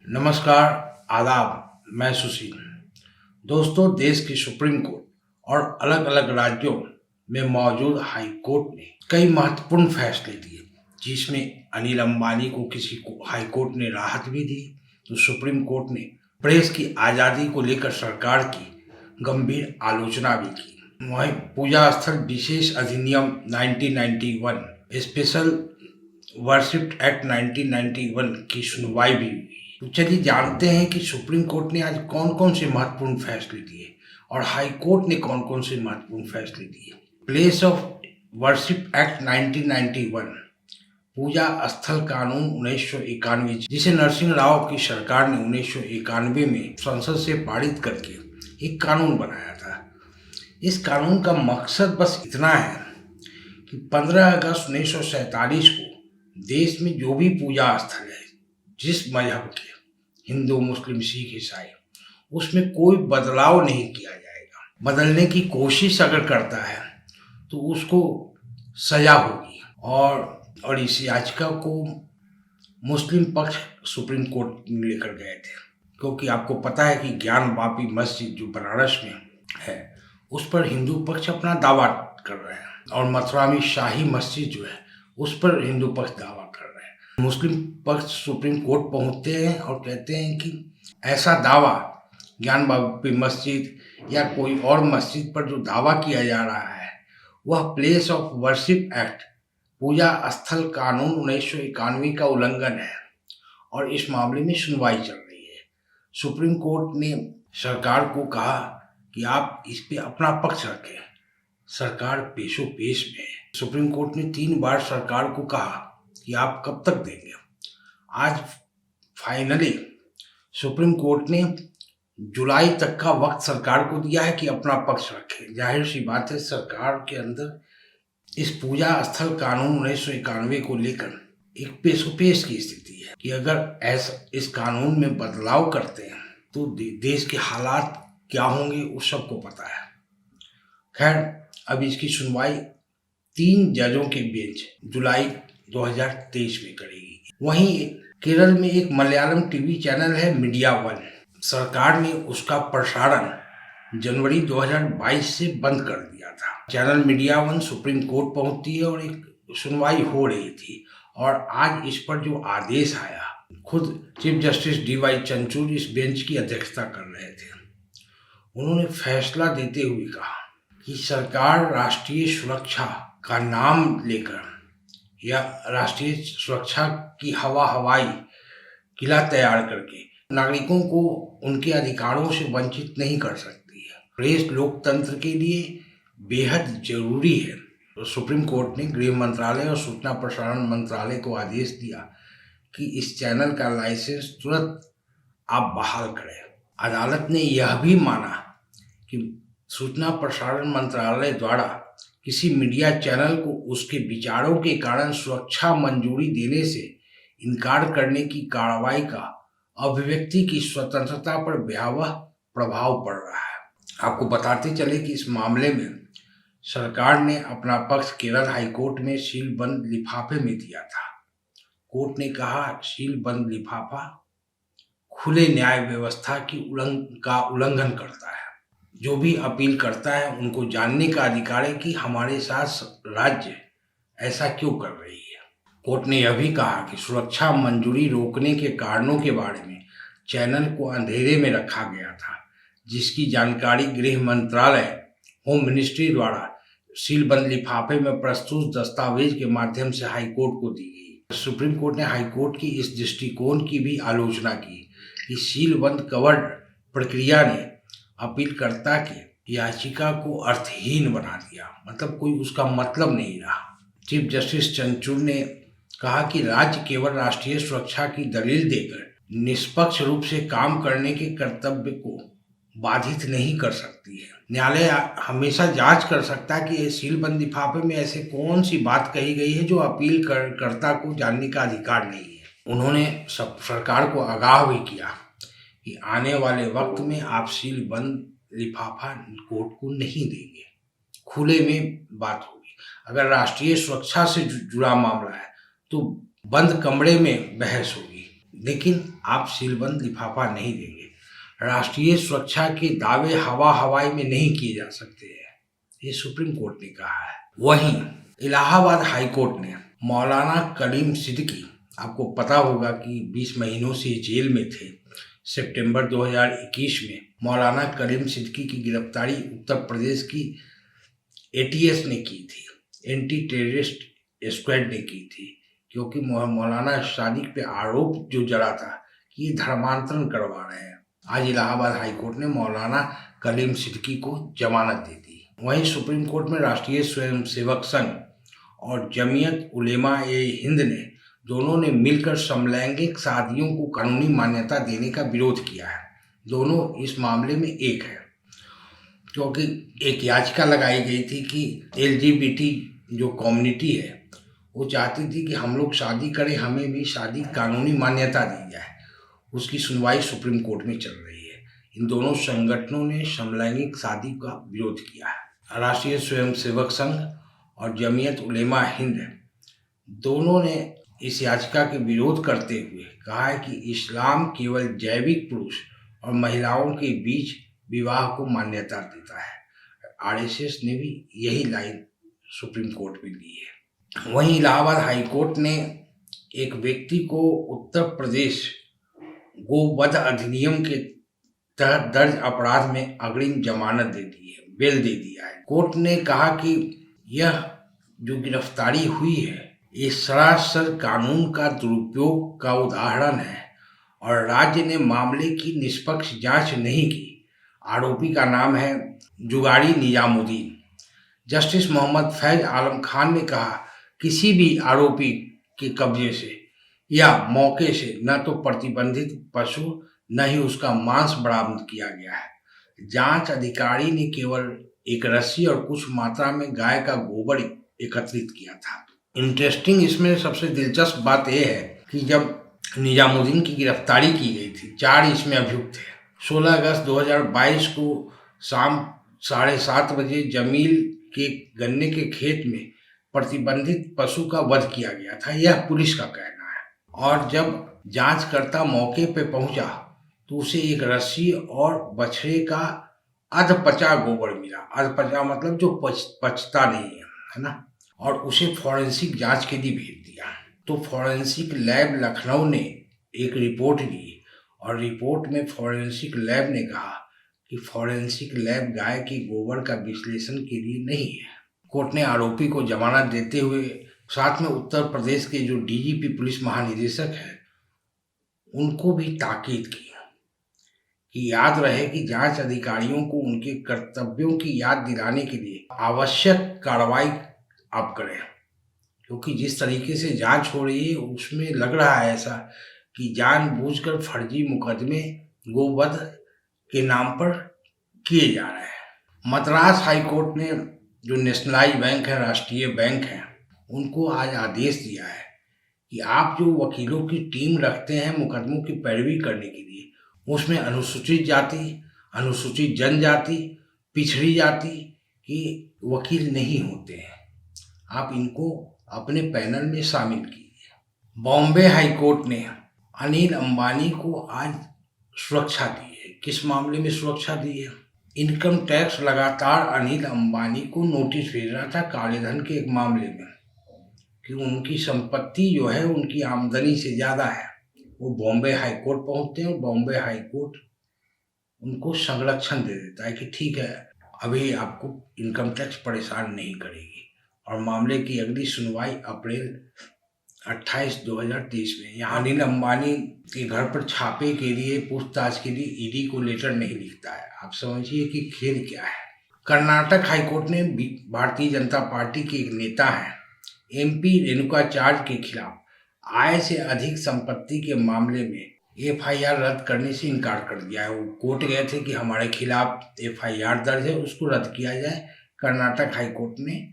नमस्कार, आदाब। मैं सुशील। दोस्तों, देश की सुप्रीम कोर्ट और अलग-अलग राज्यों में मौजूद हाई कोर्ट ने कई महत्वपूर्ण फैसले दिए, जिसमें अनिल अंबानी को किसी को हाई कोर्ट ने राहत भी दी, तो सुप्रीम कोर्ट ने प्रेस की आज़ादी को लेकर सरकार की गंभीर आलोचना भी की। वहीं पूजा स्थल विशेष अधिनियम 1991 स्पेशल वर्शिप एक्ट 1991 की सुनवाई भी हुई। तो चलिए जानते हैं कि सुप्रीम कोर्ट ने आज कौन कौन से महत्वपूर्ण फैसले दिए और हाई कोर्ट ने कौन कौन से महत्वपूर्ण फैसले दिए। प्लेस ऑफ वर्शिप एक्ट 1991 पूजा स्थल कानून 1991, जिसे नरसिंह राव की सरकार ने 1991 में संसद से पारित करके एक कानून बनाया था। इस कानून का मकसद बस इतना है कि 15 अगस्त 1947 को देश में जो भी पूजा स्थल है, जिस मजहब के, हिंदू, मुस्लिम, सिख, ईसाई, उसमें कोई बदलाव नहीं किया जाएगा। बदलने की कोशिश अगर करता है तो उसको सजा होगी। और इस याचिका को मुस्लिम पक्ष सुप्रीम कोर्ट में लेकर गए थे, क्योंकि आपको पता है कि ज्ञान वापी मस्जिद जो बनारस में है, उस पर हिंदू पक्ष अपना दावा कर रहे हैं, और मथुरा में शाही मस्जिद जो है उस पर हिंदू पक्ष दावा कर रहे हैं। मुस्लिम पक्ष सुप्रीम कोर्ट पहुंचते हैं और कहते हैं कि ऐसा दावा ज्ञान वापी मस्जिद या कोई और मस्जिद पर जो दावा किया जा रहा है वह प्लेस ऑफ वर्शिप एक्ट पूजा स्थल कानून 1991 का उल्लंघन है, और इस मामले में सुनवाई चल रही है। सुप्रीम कोर्ट ने सरकार को कहा कि आप इस पे अपना पक्ष रखें। सरकार पेशो पेश में है। सुप्रीम कोर्ट ने 3 बार सरकार को कहा कि आप कब तक देंगे। आज फाइनली सुप्रीम कोर्ट ने जुलाई तक का वक्त सरकार को दिया है कि अपना पक्ष रखे। जाहिर सी बात है, सरकार के अंदर इस पूजा स्थल कानून 1991 को लेकर एक पेशोपेश की स्थिति है कि अगर ऐसा इस कानून में बदलाव करते हैं तो देश के हालात क्या होंगे, उस सबको पता है। खैर, अब इसकी सुनवाई 3 जजों के बेंच जुलाई 2023 में करेगी। वहीं केरल में एक मलयालम टीवी चैनल है मीडिया वन, सरकार ने उसका प्रसारण जनवरी 2022 से बंद कर दिया था। Channel media one supreme court पहुंचती है और एक सुनवाई हो रही थी, और आज इस पर जो आदेश आया, खुद चीफ जस्टिस DY चंद्रचूड़ इस बेंच की अध्यक्षता कर रहे थे। उन्होंने फैसला देते हुए कहा कि सरकार राष्ट्रीय सुरक्षा का नाम लेकर या राष्ट्रीय सुरक्षा की हवाई किला तैयार करके नागरिकों को उनके अधिकारों से वंचित नहीं कर सकती है। प्रेस लोकतंत्र के लिए बेहद जरूरी है। तो सुप्रीम कोर्ट ने गृह मंत्रालय और सूचना प्रसारण मंत्रालय को आदेश दिया कि इस चैनल का लाइसेंस तुरंत आप बहाल करें। अदालत ने यह भी माना कि सूचना प्रसारण मंत्रालय द्वारा किसी मीडिया चैनल को उसके विचारों के कारण सुरक्षा मंजूरी देने से इनकार करने की कार्रवाई का अभिव्यक्ति की स्वतंत्रता पर भयावह प्रभाव पड़ रहा है। आपको बताते चले कि इस मामले में सरकार ने अपना पक्ष केरल हाईकोर्ट में सीलबंद लिफाफे में दिया था। कोर्ट ने कहा सीलबंद लिफाफा खुले न्याय व्यवस्था का उल्लंघन करता है। जो भी अपील करता है उनको जानने का अधिकार है कि हमारे साथ राज्य ऐसा क्यों कर रही है। कोर्ट ने यह भी कहा कि सुरक्षा मंजूरी रोकने के कारणों के बारे में चैनल को अंधेरे में रखा गया था, जिसकी जानकारी गृह मंत्रालय, होम मिनिस्ट्री द्वारा सीलबंद लिफाफे में प्रस्तुत दस्तावेज के माध्यम से हाईकोर्ट को दी गई। सुप्रीम कोर्ट ने हाईकोर्ट की इस दृष्टिकोण की भी आलोचना की कि सीलबंद कवर्ड प्रक्रिया ने अपीलकर्ता की याचिका को अर्थहीन बना दिया, मतलब कोई उसका मतलब नहीं रहा। चीफ जस्टिस चंद्रचूड़ ने कहा कि राज्य केवल राष्ट्रीय सुरक्षा की दलील देकर निष्पक्ष रूप से काम करने के कर्तव्य को बाधित नहीं कर सकती है। न्यायालय हमेशा जांच कर सकता है कि सीलबंद लिफाफे में ऐसे कौन सी बात कही गई है जो अपील कर्ता को जानने का अधिकार नहीं है। उन्होंने सरकार को आगाह भी किया कि आने वाले वक्त में आप सीलबंद लिफाफा कोर्ट को नहीं देंगे, खुले में बात होगी। अगर राष्ट्रीय सुरक्षा से जुड़ा मामला है तो बंद कमरे में बहस होगी। लेकिन आप सीलबंद लिफाफा नहीं देंगे। राष्ट्रीय सुरक्षा के दावे हवा हवाई में नहीं किए जा सकते हैं, ये सुप्रीम कोर्ट ने कहा है। वहीं इलाहाबाद हाई कोर्ट ने मौलाना कलीम सिद्दीकी, आपको पता होगा कि 20 महीनों से जेल में थे। सितंबर 2021 में मौलाना कलीम सिद्दीकी की गिरफ्तारी उत्तर प्रदेश की एटीएस ने की थी, एंटी टेररिस्ट स्क्वाड ने की थी, क्योंकि मौलाना सादिक पे आरोप जो जड़ा था कि ये धर्मांतरण करवा रहे हैं। आज इलाहाबाद हाई कोर्ट ने मौलाना कलीम सिद्दीकी को जमानत दे दी। वहीं सुप्रीम कोर्ट में राष्ट्रीय स्वयंसेवक संघ और जमीयत उलेमा ए हिंद ने दोनों ने मिलकर समलैंगिक शादियों को कानूनी मान्यता देने का विरोध किया है। दोनों इस मामले में एक है, क्योंकि एक याचिका लगाई गई थी कि LGBT जो कम्युनिटी है वो चाहती थी कि हम लोग शादी करें, हमें भी शादी कानूनी मान्यता दी जाए। उसकी सुनवाई सुप्रीम कोर्ट में चल रही है। इन दोनों संगठनों ने समलैंगिक शादी का विरोध किया है। राष्ट्रीय स्वयंसेवक संघ और जमीयत उलेमा हिंद दोनों ने इस याचिका के विरोध करते हुए कहा है कि इस्लाम केवल जैविक पुरुष और महिलाओं के बीच विवाह को मान्यता देता है। RSS ने भी यही लाइन सुप्रीम कोर्ट में ली है। वहीं इलाहाबाद हाई कोर्ट ने एक व्यक्ति को उत्तर प्रदेश गोवध अधिनियम के तहत दर्ज अपराध में अग्रिम जमानत दे दी है, बेल दे दिया है। कोर्ट ने कहा कि यह जो गिरफ्तारी हुई है ये सरासर कानून का दुरुपयोग का उदाहरण है और राज्य ने मामले की निष्पक्ष जांच नहीं की। आरोपी का नाम है जुगाड़ी निजामुद्दीन। जस्टिस मोहम्मद फैज आलम खान ने कहा, किसी भी आरोपी के कब्जे से या मौके से न तो प्रतिबंधित पशु न ही उसका मांस बरामद किया गया है। जांच अधिकारी ने केवल एक रस्सी और कुछ मात्रा में गाय का गोबर एकत्रित किया था। इंटरेस्टिंग इसमें सबसे दिलचस्प बात यह है कि जब निजामुद्दीन की गिरफ्तारी की गई थी, 4 इसमें अभियुक्त थे। 16 अगस्त 2022 को शाम 7:30 बजे जमील के गन्ने के खेत में प्रतिबंधित पशु का वध किया गया था, यह पुलिस का कहना है। और जब जांचकर्ता मौके पे पहुंचा तो उसे एक रस्सी और बछड़े का अधपचा गोबर मिला। अधपचा मतलब जो पचता नहीं है ना, और उसे फॉरेंसिक जांच के लिए भेज दिया। तो फॉरेंसिक लैब लखनऊ ने एक रिपोर्ट दी और रिपोर्ट में फॉरेंसिक लैब ने कहा कि फॉरेंसिक लैब गाय के गोबर का विश्लेषण के लिए नहीं है। कोर्ट ने आरोपी को जमानत देते हुए साथ में उत्तर प्रदेश के जो DGP पुलिस महानिदेशक है उनको भी ताकीद की कि याद रहे कि जांच अधिकारियों को उनके कर्तव्यों की याद दिलाने के लिए आवश्यक कार्रवाई आप करें, क्योंकि जिस तरीके से जांच हो रही है उसमें लग रहा है ऐसा कि जानबूझकर फर्जी मुकदमे गोवध के नाम पर किए जा रहे हैं। मद्रास हाई कोर्ट ने जो नेशनलाइज बैंक है, राष्ट्रीय बैंक है, उनको आज आदेश दिया है कि आप जो वकीलों की टीम रखते हैं मुकदमों की पैरवी करने के लिए, उसमें अनुसूचित जाति, अनुसूचित जनजाति, पिछड़ी जाति के वकील नहीं होते हैं। आप इनको अपने पैनल में शामिल कीजिए। बॉम्बे हाई कोर्ट ने अनिल अंबानी को आज सुरक्षा दी है। किस मामले में सुरक्षा दी है? इनकम टैक्स लगातार अनिल अंबानी को नोटिस भेज रहा था काले धन के एक मामले में कि उनकी संपत्ति जो है उनकी आमदनी से ज़्यादा है। वो बॉम्बे हाई कोर्ट पहुँचते हैं और बॉम्बे हाई कोर्ट उनको संरक्षण दे देता है कि ठीक है, अभी आपको इनकम टैक्स परेशान नहीं करेगी। और मामले की अगली सुनवाई अप्रैल 28, 2023 में। यहाँ अनिल अंबानी के घर पर छापे के लिए, पूछताछ के लिए ED को लेटर नहीं लिखता है। आप समझिए कि खेल क्या है। कर्नाटक हाईकोर्ट ने भारतीय जनता पार्टी के एक नेता हैं MP रेणुकाचार्य के खिलाफ आय से अधिक संपत्ति के मामले में FIR रद्द करने से इनकार कर दिया है। वो कोर्ट गए थे कि हमारे खिलाफ FIR दर्ज है, उसको रद्द किया जाए। कर्नाटक हाईकोर्ट ने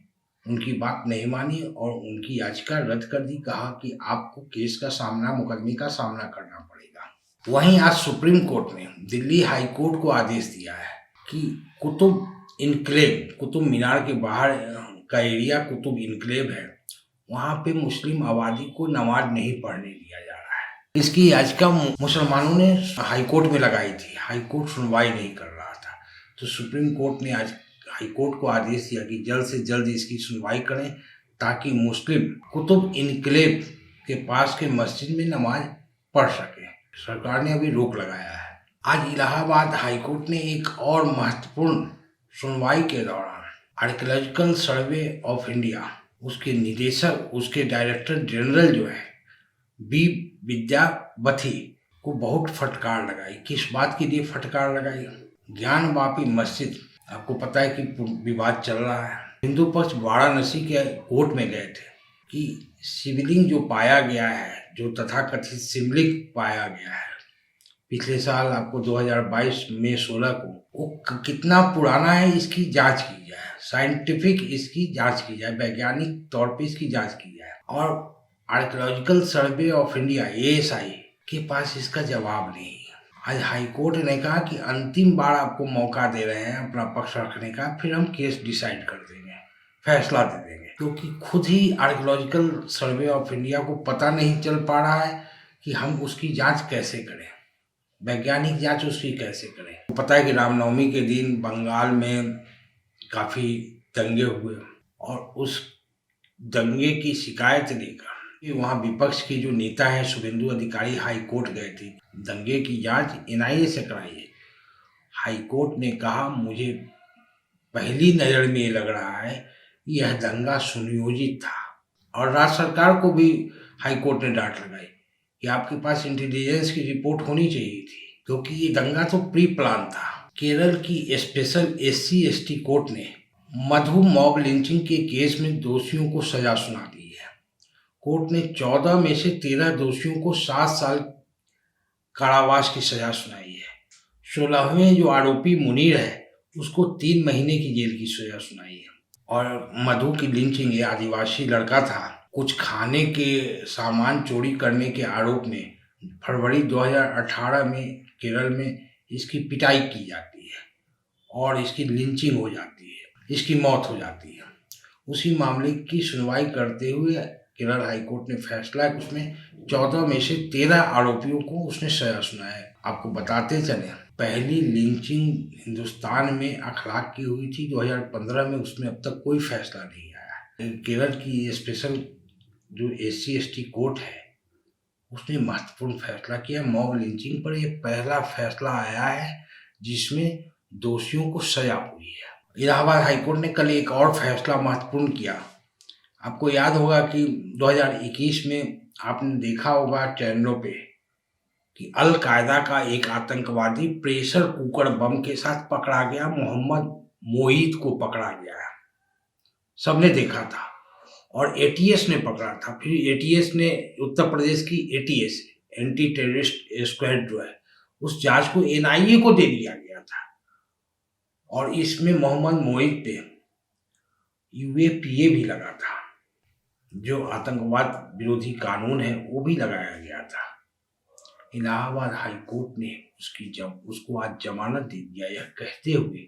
उनकी बात नहीं मानी और उनकी याचिका रद्द कर दी। कहा कि आपको केस का सामना, मुकदमे का सामना करना पड़ेगा। वहीं आज सुप्रीम कोर्ट ने दिल्ली हाई कोर्ट को आदेश दिया है कि कुतुब इनक्लेव, कुतुब मीनार के बाहर का एरिया कुतुब इनक्लेव है, वहाँ पे मुस्लिम आबादी को नमाज नहीं पढ़ने दिया जा रहा है। इसकी याचिका मुसलमानों ने हाई कोर्ट में लगाई थी। हाई कोर्ट सुनवाई नहीं कर रहा था, तो सुप्रीम कोर्ट ने आज हाई कोर्ट को आदेश दिया कि जल्द से जल्द इसकी सुनवाई करें, ताकि मुस्लिम कुतुब इनकलेब के पास के मस्जिद में नमाज पढ़ सके। सरकार ने अभी रोक लगाया है। आज इलाहाबाद हाई कोर्ट ने एक और महत्वपूर्ण सुनवाई के दौरान आर्कियोलॉजिकल सर्वे ऑफ इंडिया, उसके निदेशक, उसके डायरेक्टर जनरल जो है बी विद्यावथी को बहुत फटकार लगाई। किस बात के लिए फटकार लगाई? ज्ञानवापी मस्जिद, आपको पता है कि विवाद चल रहा है। हिंदू पक्ष वाराणसी के कोर्ट में गए थे कि शिवलिंग जो पाया गया है, जो तथाकथित शिवलिंग पाया गया है पिछले साल, आपको 2022 में 16 को, वो कितना पुराना है इसकी जांच की जाए, साइंटिफिक इसकी जांच की जाए, वैज्ञानिक तौर पे इसकी जांच की जाए। और archaeological survey of India ASI के पास इसका जवाब नहीं। आज हाई कोर्ट ने कहा कि अंतिम बार आपको मौका दे रहे हैं अपना पक्ष रखने का, फिर हम केस डिसाइड कर देंगे, फैसला दे देंगे। क्योंकि खुद ही आर्कियोलॉजिकल सर्वे ऑफ इंडिया को पता नहीं चल पा रहा है कि हम उसकी जांच कैसे करें, वैज्ञानिक जांच उसकी कैसे करें। पता है कि रामनवमी के दिन बंगाल में काफ़ी दंगे हुए, और उस दंगे की शिकायत लेकर वहाँ विपक्ष के जो नेता है शुभेंदु अधिकारी हाई कोर्ट गए थे। दंगे की जांच NIA से कराइए। हाई कोर्ट ने कहा, मुझे पहली नज़र में लग रहा है यह दंगा सुनियोजित था। और राज्य सरकार को भी हाई कोर्ट ने डांट लगाई कि आपके पास इंटेलिजेंस की रिपोर्ट होनी चाहिए थी, क्योंकि ये दंगा तो प्री प्लान था। केरल की स्पेशल SC/ST कोर्ट ने मधु मॉब लिंचिंग के केस में दोषियों को सजा सुना दी है। कोर्ट ने 14 में से 13 दोषियों को 7 साल कारावास की सजा सुनाई है। 16वें जो आरोपी मुनीर है उसको 3 महीने की जेल की सजा सुनाई है। और मधु की लिंचिंग, ये आदिवासी लड़का था, कुछ खाने के सामान चोरी करने के आरोप में फरवरी 2018 में केरल में इसकी पिटाई की जाती है और इसकी लिंचिंग हो जाती है, इसकी मौत हो जाती है। उसी मामले की सुनवाई करते हुए केरल हाई कोर्ट ने फैसला कि उसमें 14 में से 13 आरोपियों को उसने सजा सुनाया है। आपको बताते चले, पहली लिंचिंग हिंदुस्तान में अखलाक की हुई थी 2015 में, उसमें अब तक कोई फैसला नहीं आया। केरल की स्पेशल जो SC/ST कोर्ट है उसने महत्वपूर्ण फैसला किया मॉब लिंचिंग पर। यह पहला फैसला आया है जिसमें दोषियों को सजा हुई है। इलाहाबाद हाईकोर्ट ने कल एक और फैसला महत्वपूर्ण किया। आपको याद होगा कि 2021 में आपने देखा होगा चैनलों पे कि अल-कायदा का एक आतंकवादी प्रेशर कुकर बम के साथ पकड़ा गया, मोहम्मद मोईद को पकड़ा गया, सबने देखा था। और ATS ने पकड़ा था। फिर ATS ने, उत्तर प्रदेश की ATS, एंटी टेररिस्ट स्क्वाड जो है, उस जांच को NIA को दे दिया गया था। और इसमें मोहम्मद मोईद पे UAPA भी लगा था, जो आतंकवाद विरोधी कानून है वो भी लगाया गया था। इलाहाबाद हाई कोर्ट ने उसको आज जमानत दे दिया, यह कहते हुए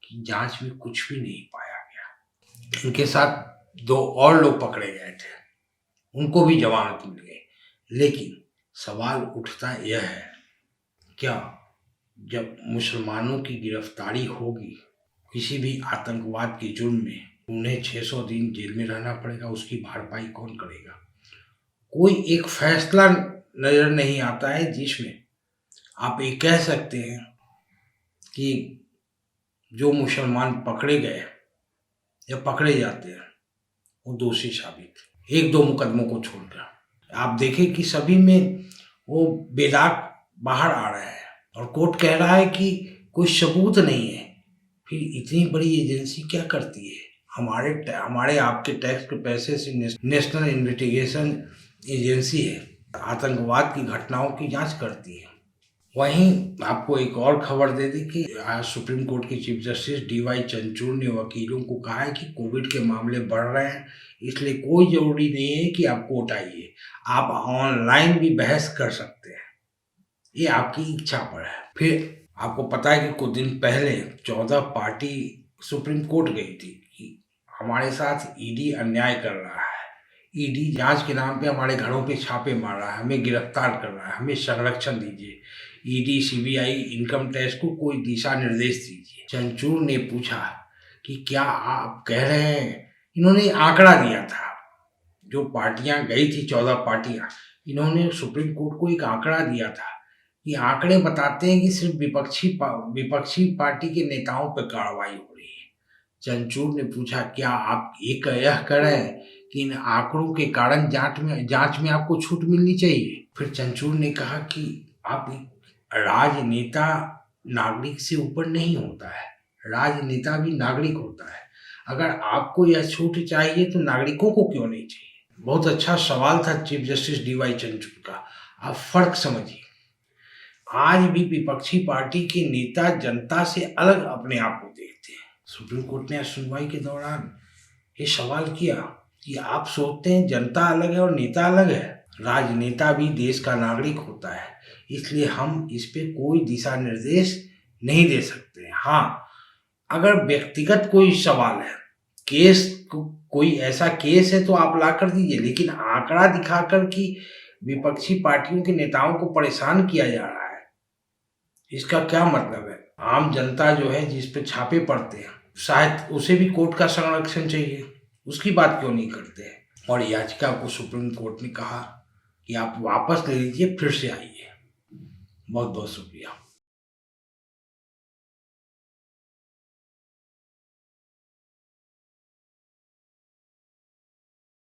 कि जांच में कुछ भी नहीं पाया गया। इनके साथ 2 और लोग पकड़े गए थे, उनको भी जमानत मिल गई। लेकिन सवाल उठता यह है, क्या जब मुसलमानों की गिरफ्तारी होगी किसी भी आतंकवाद के जुर्म में, उन्हें 600 दिन जेल में रहना पड़ेगा, उसकी भरपाई कौन करेगा? कोई एक फैसला नजर नहीं आता है जिसमें आप ये कह सकते हैं कि जो मुसलमान पकड़े गए या पकड़े जाते हैं वो दोषी साबित, 1-2 मुकदमों को छोड़कर। आप देखें कि सभी में वो बेदाग बाहर आ रहे हैं और कोर्ट कह रहा है कि कोई सबूत नहीं है। फिर इतनी बड़ी एजेंसी क्या करती है? हमारे आपके टैक्स के पैसे से नेशनल इन्वेस्टिगेशन एजेंसी है, आतंकवाद की घटनाओं की जांच करती है। वहीं आपको एक और खबर दे दी कि आज सुप्रीम कोर्ट के चीफ जस्टिस DY चंद्रचूड़ ने वकीलों को कहा है कि कोविड के मामले बढ़ रहे हैं, इसलिए कोई जरूरी नहीं है कि आप कोर्ट आइए, आप ऑनलाइन भी बहस कर सकते हैं, ये आपकी इच्छा पर है। फिर आपको पता है कि कुछ दिन पहले 14 पार्टी सुप्रीम कोर्ट गई थी कि हमारे साथ ED अन्याय कर रहा है, ईडी जांच के नाम पे हमारे घरों पे छापे मार रहा है, हमें गिरफ्तार कर रहा है, हमें संरक्षण दीजिए। ईडी, सीबीआई, इनकम टैक्स को कोई दिशा निर्देश दीजिए। चंचूर ने पूछा कि क्या आप कह रहे हैं, इन्होंने आंकड़ा दिया था, जो पार्टियां गई थी 14 पार्टियां, इन्होंने सुप्रीम कोर्ट को एक आंकड़ा दिया था। ये आंकड़े बताते हैं कि सिर्फ विपक्षी पार्टी के नेताओं पर कार्रवाई हो रही है। चंचूर ने पूछा, क्या आप यह करें कि इन आंकड़ों के कारण जांच में आपको छूट मिलनी चाहिए? फिर चंचूर ने कहा कि आप राजनेता नागरिक से ऊपर नहीं होता है, राजनेता भी नागरिक होता है। अगर आपको यह छूट चाहिए तो नागरिकों को क्यों नहीं चाहिए? बहुत अच्छा सवाल था चीफ जस्टिस डीवाई चंद्रचूड़ का। आप फर्क समझिए, आज भी विपक्षी पार्टी के नेता जनता से अलग अपने आप को देखते हैं। सुप्रीम कोर्ट ने सुनवाई के दौरान ये सवाल किया कि आप सोचते हैं जनता अलग है और नेता अलग है? राजनेता भी देश का नागरिक होता है, इसलिए हम इस पे कोई दिशा निर्देश नहीं दे सकते। हाँ, अगर व्यक्तिगत कोई सवाल है, कोई ऐसा केस है तो आप ला कर दीजिए, लेकिन आंकड़ा दिखाकर कि विपक्षी पार्टियों के नेताओं को परेशान किया जा रहा है, इसका क्या मतलब है? आम जनता जो है, जिस पे छापे पड़ते हैं, शायद उसे भी कोर्ट का संरक्षण चाहिए, उसकी बात क्यों नहीं करते हैं? और याचिका को सुप्रीम कोर्ट ने कहा कि आप वापस ले लीजिए, फिर से आइए। बहुत बहुत शुक्रिया।